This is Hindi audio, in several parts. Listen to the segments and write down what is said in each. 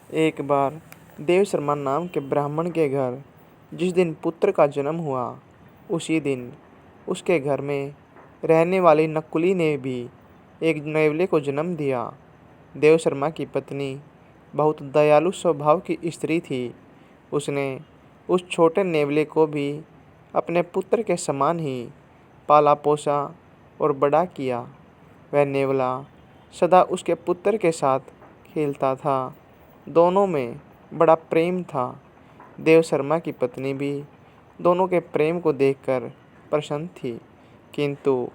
एक बार देव शर्मा नाम के ब्राह्मण के घर जिस दिन पुत्र का जन्म हुआ, उसी दिन उसके घर में रहने वाली नकुली ने भी एक नेवले को जन्म दिया। देव शर्मा की पत्नी बहुत दयालु स्वभाव की स्त्री थी। उसने उस छोटे नेवले को भी अपने पुत्र के समान ही पाला पोसा और बड़ा किया। वह नेवला सदा उसके पुत्र के साथ खेलता था। दोनों में बड़ा प्रेम था। देव शर्मा की पत्नी भी दोनों के प्रेम को देखकर प्रसन्न थी, किंतु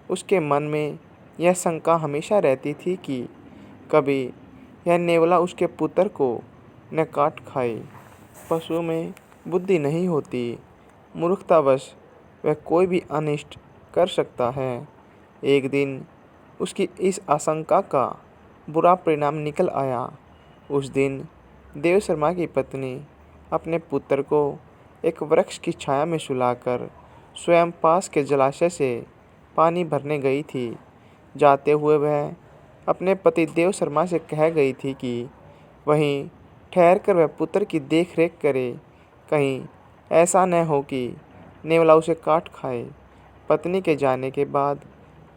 उसके मन में यह शंका हमेशा रहती थी कि कभी यह नेवला उसके पुत्र को न काट खाए। पशु में बुद्धि नहीं होती, मूर्खतावश वह कोई भी अनिष्ट कर सकता है। एक दिन उसकी इस आशंका का बुरा परिणाम निकल आया। उस दिन देव शर्मा की पत्नी अपने पुत्र को एक वृक्ष की छाया में सुलाकर स्वयं पास के जलाशय से पानी भरने गई थी। जाते हुए वह अपने पति देव शर्मा से कह गई थी कि वहीं ठहरकर वह पुत्र की देख रेख करे, कहीं ऐसा न हो कि नेवला उसे काट खाए। पत्नी के जाने के बाद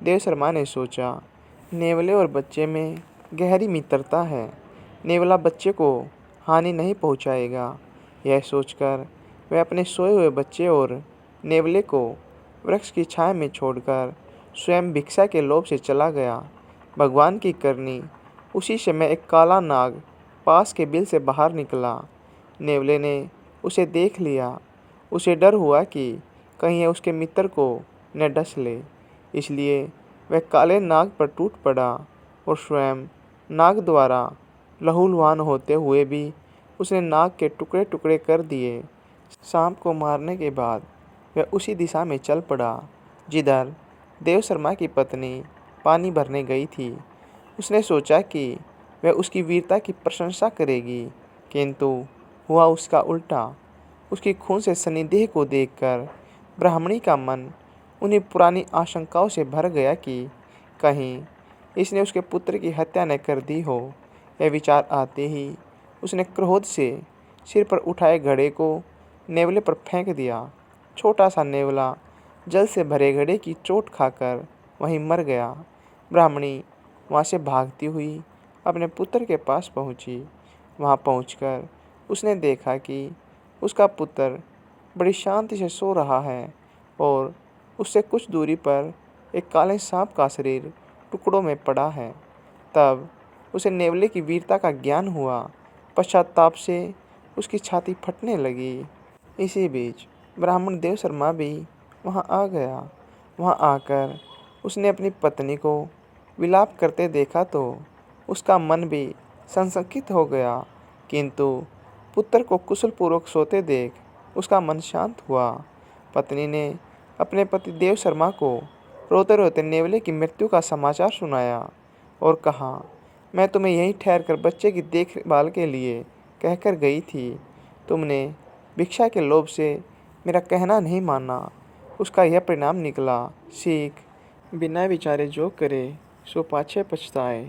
देव शर्मा ने सोचा, नेवले और बच्चे में गहरी मित्रता है, नेवला बच्चे को हानि नहीं पहुंचाएगा। यह सोचकर वह अपने सोए हुए बच्चे और नेवले को वृक्ष की छाया में छोड़कर स्वयं भिक्षा के लोभ से चला गया। भगवान की करनी, उसी समय एक काला नाग पास के बिल से बाहर निकला। नेवले ने उसे देख लिया। उसे डर हुआ कि कहीं यह उसके मित्र को न डस ले, इसलिए वह काले नाग पर टूट पड़ा और स्वयं नाग द्वारा लहूलुहान होते हुए भी उसने नाग के टुकड़े टुकड़े कर दिए। सांप को मारने के बाद वह उसी दिशा में चल पड़ा जिधर देव शर्मा की पत्नी पानी भरने गई थी। उसने सोचा कि वह उसकी वीरता की प्रशंसा करेगी, किंतु हुआ उसका उल्टा। उसकी खून से सनी देह को देखकर ब्राह्मणी का मन उन्हीं पुरानी आशंकाओं से भर गया कि कहीं इसने उसके पुत्र की हत्या न कर दी हो। यह विचार आते ही उसने क्रोध से सिर पर उठाए घड़े को नेवले पर फेंक दिया। छोटा सा नेवला जल से भरे घड़े की चोट खाकर वहीं मर गया। ब्राह्मणी वहाँ से भागती हुई अपने पुत्र के पास पहुँची। वहाँ पहुँचकर उसने देखा कि उसका पुत्र बड़ी शांति से सो रहा है और उससे कुछ दूरी पर एक काले सांप का शरीर टुकड़ों में पड़ा है। तब उसे नेवले की वीरता का ज्ञान हुआ। पश्चाताप से उसकी छाती फटने लगी। इसी बीच ब्राह्मण देव शर्मा भी वहाँ आ गया। वहाँ आकर उसने अपनी पत्नी को विलाप करते देखा तो उसका मन भी संशकित हो गया, किंतु पुत्र को कुशलपूर्वक सोते देख उसका मन शांत हुआ। पत्नी ने अपने पति देव शर्मा को रोते रोते नेवले की मृत्यु का समाचार सुनाया और कहा, मैं तुम्हें यहीं ठहरकर बच्चे की देखभाल के लिए कहकर गई थी। तुमने भिक्षा के लोभ से मेरा कहना नहीं माना। उसका यह परिणाम निकला। सीख, बिना विचारे जो करे सो पाछे पछताए।